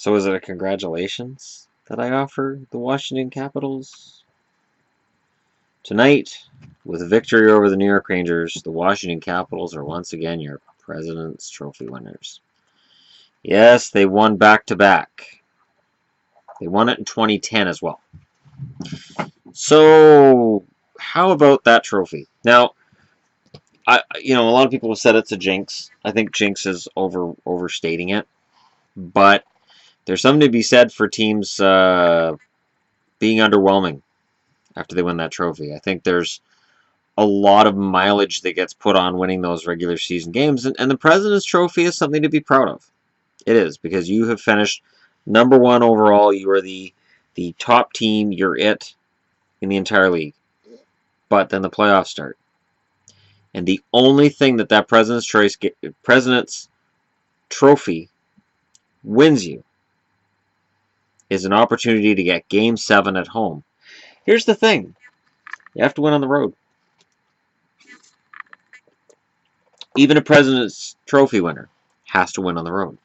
So is it a congratulations that I offer the Washington Capitals? Tonight, with victory over the New York Rangers, the Washington Capitals are once again your President's Trophy winners. Yes, they won back-to-back. They won it in 2010 as well. So, how about that trophy? Now, a lot of people have said it's a jinx. I think jinx is overstating it, but there's something to be said for teams being underwhelming after they win that trophy. I think there's a lot of mileage that gets put on winning those regular season games, and the President's Trophy is something to be proud of. It is, because you have finished number one overall. You are the top team. You're it in the entire league. But then the playoffs start. And the only thing that President's Trophy wins you is an opportunity to get Game 7 at home. Here's the thing. You have to win on the road. Even a President's Trophy winner has to win on the road.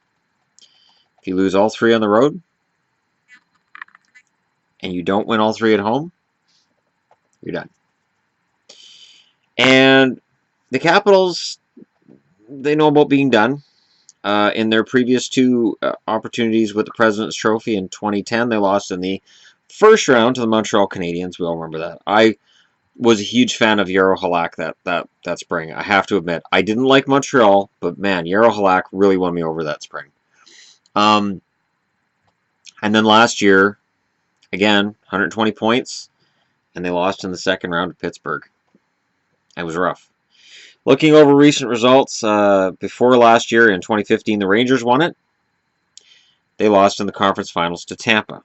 If you lose all three on the road, and you don't win all three at home, you're done. And the Capitals, they know about being done. In their previous two opportunities with the President's Trophy in 2010, they lost in the first round to the Montreal Canadiens. We all remember that. I was a huge fan of Jaro Halak that spring. I have to admit, I didn't like Montreal, but man, Jaro Halak really won me over that spring. And then last year, again, 120 points, and they lost in the second round to Pittsburgh. It was rough. Looking over recent results, before last year in 2015, the Rangers won it. They lost in the conference finals to Tampa.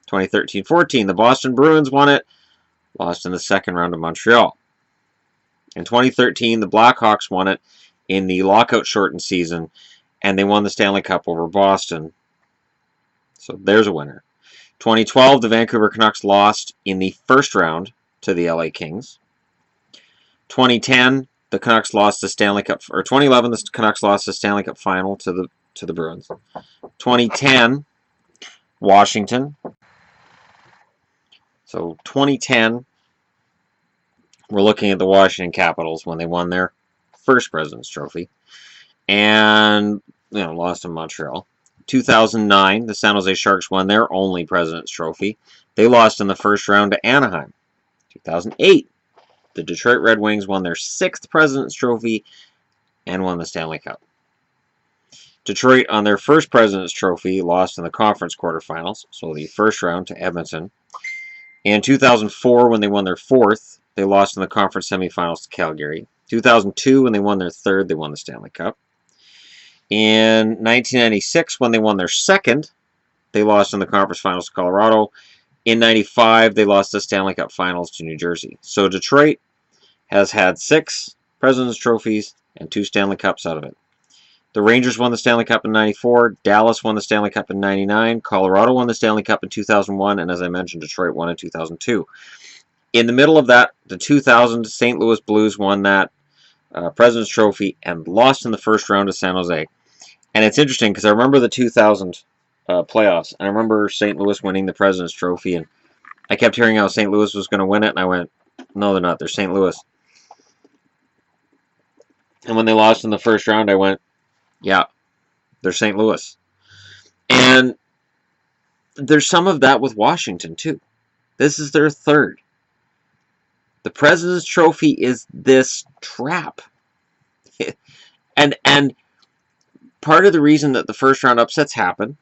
2013-14, the Boston Bruins won it. Lost in the second round to Montreal. In 2013, the Blackhawks won it in the lockout-shortened season, and they won the Stanley Cup over Boston. So there's a winner. 2012, the Vancouver Canucks lost in the first round to the LA Kings. 2010, the Canucks lost the Stanley Cup, or 2011, the Canucks lost the Stanley Cup final to the Bruins. 2010, Washington. So 2010, we're looking at the Washington Capitals when they won their first President's Trophy, and lost in Montreal. 2009, the San Jose Sharks won their only President's Trophy. They lost in the first round to Anaheim. 2008, the Detroit Red Wings won their sixth President's Trophy and won the Stanley Cup. Detroit, on their first President's Trophy, lost in the conference quarterfinals, so the first round to Edmonton. In 2004, when they won their fourth, they lost in the conference semifinals to Calgary. 2002, when they won their third, they won the Stanley Cup. In 1996, when they won their second, they lost in the conference finals to Colorado. In 95, they lost the Stanley Cup finals to New Jersey. So Detroit has had 6 President's Trophies and 2 Stanley Cups out of it. The Rangers won the Stanley Cup in 94, Dallas won the Stanley Cup in 99, Colorado won the Stanley Cup in 2001, and as I mentioned, Detroit won in 2002. In the middle of that, the 2000 St. Louis Blues won that President's Trophy and lost in the first round to San Jose. And it's interesting because I remember the 2000 playoffs, and I remember St. Louis winning the President's Trophy, and I kept hearing how St. Louis was going to win it, and I went, no, they're not. They're St. Louis. And when they lost in the first round, I went, yeah, they're St. Louis. And there's some of that with Washington, too. This is their third. The President's Trophy is this trap. and part of the reason that the first round upsets happen,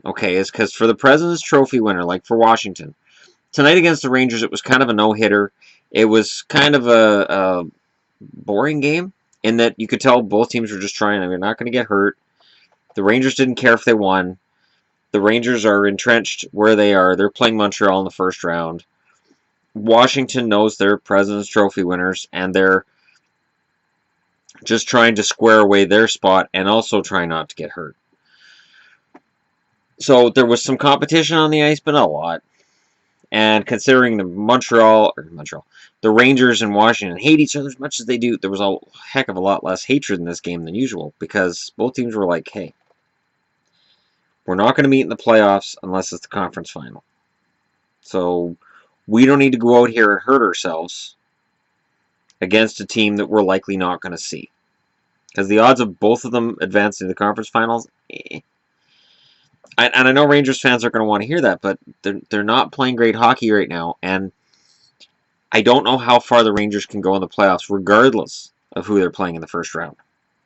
okay, is because for the President's Trophy winner, like for Washington, tonight against the Rangers, it was kind of a no-hitter. It was kind of a boring game in that you could tell both teams were just trying. They're not going to get hurt. The Rangers didn't care if they won. The Rangers are entrenched where they are. They're playing Montreal in the first round. Washington knows they're President's Trophy winners, and they're just trying to square away their spot and also trying not to get hurt. So there was some competition on the ice, but not a lot. And considering the Rangers and Washington hate each other as much as they do, there was a heck of a lot less hatred in this game than usual because both teams were like, hey, We're not going to meet in the playoffs unless it's the conference final. So we don't need to go out here and hurt ourselves against a team that we're likely not going to see. Because the odds of both of them advancing to the conference finals, and I know Rangers fans are going to want to hear that, but they're not playing great hockey right now, and I don't know how far the Rangers can go in the playoffs, regardless of who they're playing in the first round,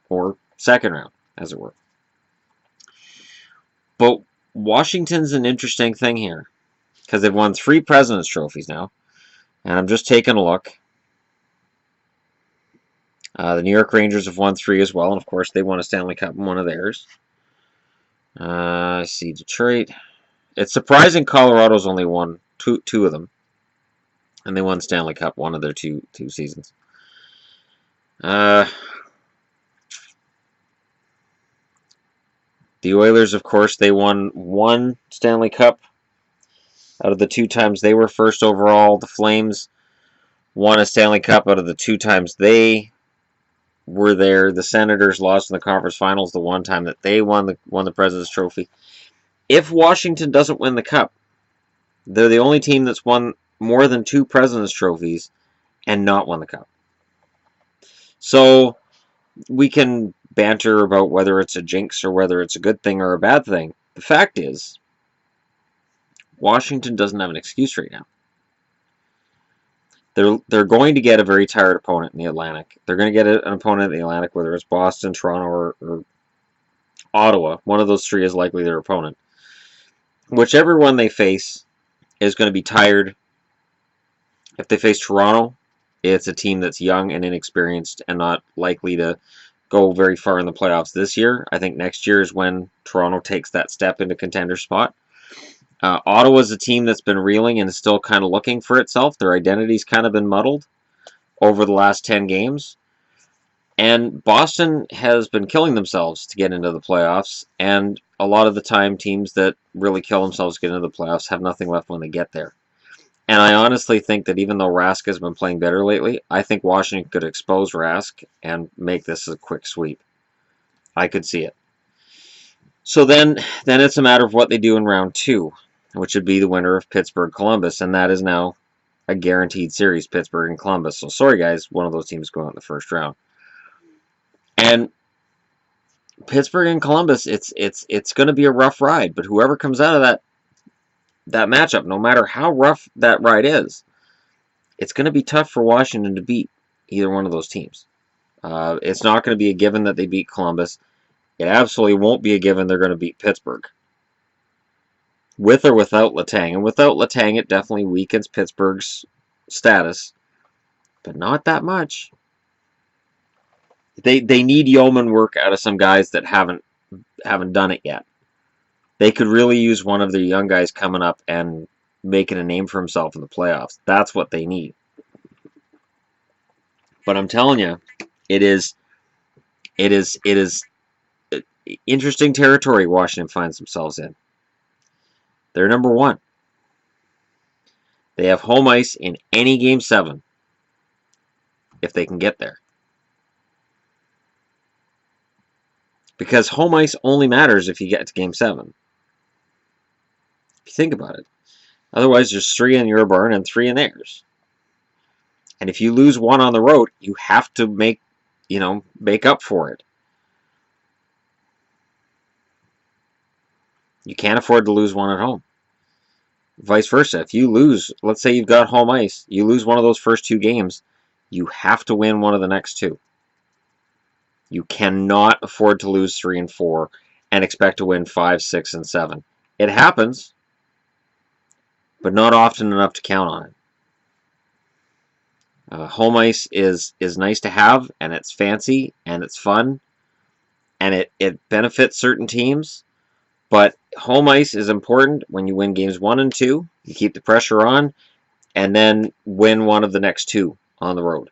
or second round, as it were. But Washington's an interesting thing here, because they've won 3 President's Trophies now, and I'm just taking a look. The New York Rangers have won 3 as well, and of course they won a Stanley Cup in one of theirs. I see Detroit. It's surprising Colorado's only won two of them, and they won Stanley Cup one of their two seasons. The Oilers, of course, they won 1 Stanley Cup out of the 2 times they were first overall. The Flames won a Stanley Cup out of the 2 times they were there. The Senators lost in the conference finals the 1 time that they won the President's Trophy. If Washington doesn't win the Cup, they're the only team that's won more than 2 President's Trophies and not won the Cup. So we can banter about whether it's a jinx or whether it's a good thing or a bad thing. The fact is, Washington doesn't have an excuse right now. They're going to get a very tired opponent in the Atlantic. They're going to get an opponent in the Atlantic, whether it's Boston, Toronto, or Ottawa. One of those 3 is likely their opponent. Whichever one they face is going to be tired. If they face Toronto, it's a team that's young and inexperienced and not likely to go very far in the playoffs this year. I think next year is when Toronto takes that step into contender spot. Ottawa's a team that's been reeling and is still kind of looking for itself. Their identity's kind of been muddled over the last 10 games. And Boston has been killing themselves to get into the playoffs, and a lot of the time teams that really kill themselves to get into the playoffs have nothing left when they get there. And I honestly think that even though Rask has been playing better lately, I think Washington could expose Rask and make this a quick sweep. I could see it. So then it's a matter of what they do in round 2, which would be the winner of Pittsburgh-Columbus, and that is now a guaranteed series, Pittsburgh and Columbus. So sorry guys, one of those teams going out in the first round. And Pittsburgh and Columbus, it's going to be a rough ride, but whoever comes out of that matchup, no matter how rough that ride is, it's going to be tough for Washington to beat either one of those teams. It's not going to be a given that they beat Columbus. It absolutely won't be a given they're going to beat Pittsburgh. With or without Letang. And without Letang, it definitely weakens Pittsburgh's status. But not that much. They need yeoman work out of some guys that haven't done it yet. They could really use one of their young guys coming up and making a name for himself in the playoffs. That's what they need. But I'm telling you, it is interesting territory Washington finds themselves in. They're number 1. They have home ice in any Game 7 if they can get there. Because home ice only matters if you get to Game 7. If you think about it. Otherwise, there's 3 in your barn and 3 in theirs. And if you lose one on the road, you have to make up for it. You can't afford to lose one at home. Vice versa. If you lose, let's say you've got home ice, you lose one of those first 2 games, you have to win one of the next 2. You cannot afford to lose 3 and 4 and expect to win 5, 6, and 7. It happens, but not often enough to count on it. Home ice is nice to have, and it's fancy, and it's fun, and it benefits certain teams. But home ice is important when you win games 1 and 2. You keep the pressure on, and then win one of the next 2 on the road.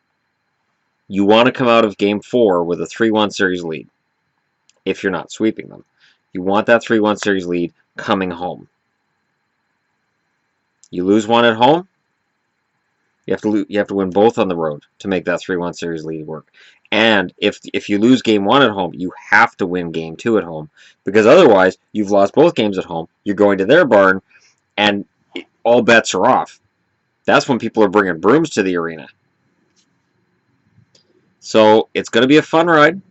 You want to come out of Game 4 with a 3-1 series lead, if you're not sweeping them. You want that 3-1 series lead coming home. You lose one at home, you have to win both on the road to make that 3-1 series lead work. And if you lose game 1 at home, you have to win game 2 at home, because otherwise you've lost both games at home. You're going to their barn, and all bets are off. That's when people are bringing brooms to the arena. So it's going to be a fun ride.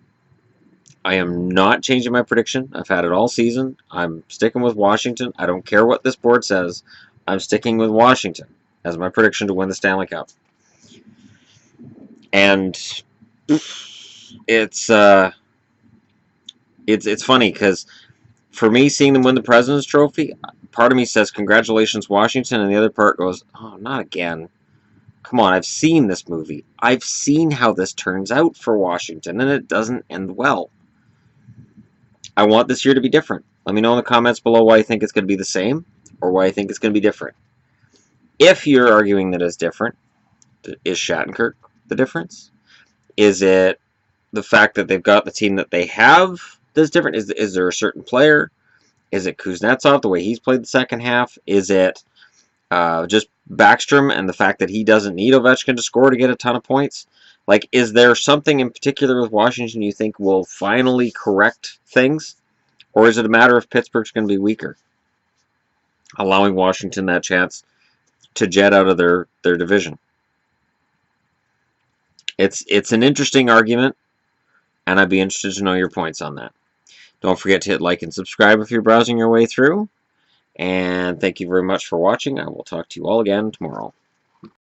I am not changing my prediction. I've had it all season. I'm sticking with Washington. I don't care what this board says. I'm sticking with Washington as my prediction to win the Stanley Cup. And it's funny because for me, seeing them win the President's Trophy, part of me says congratulations, Washington, and the other part goes, oh, not again. Come on, I've seen this movie. I've seen how this turns out for Washington, and it doesn't end well. I want this year to be different. Let me know in the comments below why you think it's going to be the same or why you think it's going to be different. If you're arguing that it's different, is Shattenkirk the difference? Is it the fact that they've got the team that they have that's different? Is there a certain player? Is it Kuznetsov, the way he's played the second half? Is it just Backstrom and the fact that he doesn't need Ovechkin to score to get a ton of points? Like, is there something in particular with Washington you think will finally correct things? Or is it a matter of Pittsburgh's going to be weaker, allowing Washington that chance to jet out of their division? It's an interesting argument, and I'd be interested to know your points on that. Don't forget to hit like and subscribe if you're browsing your way through. And thank you very much for watching. I will talk to you all again tomorrow.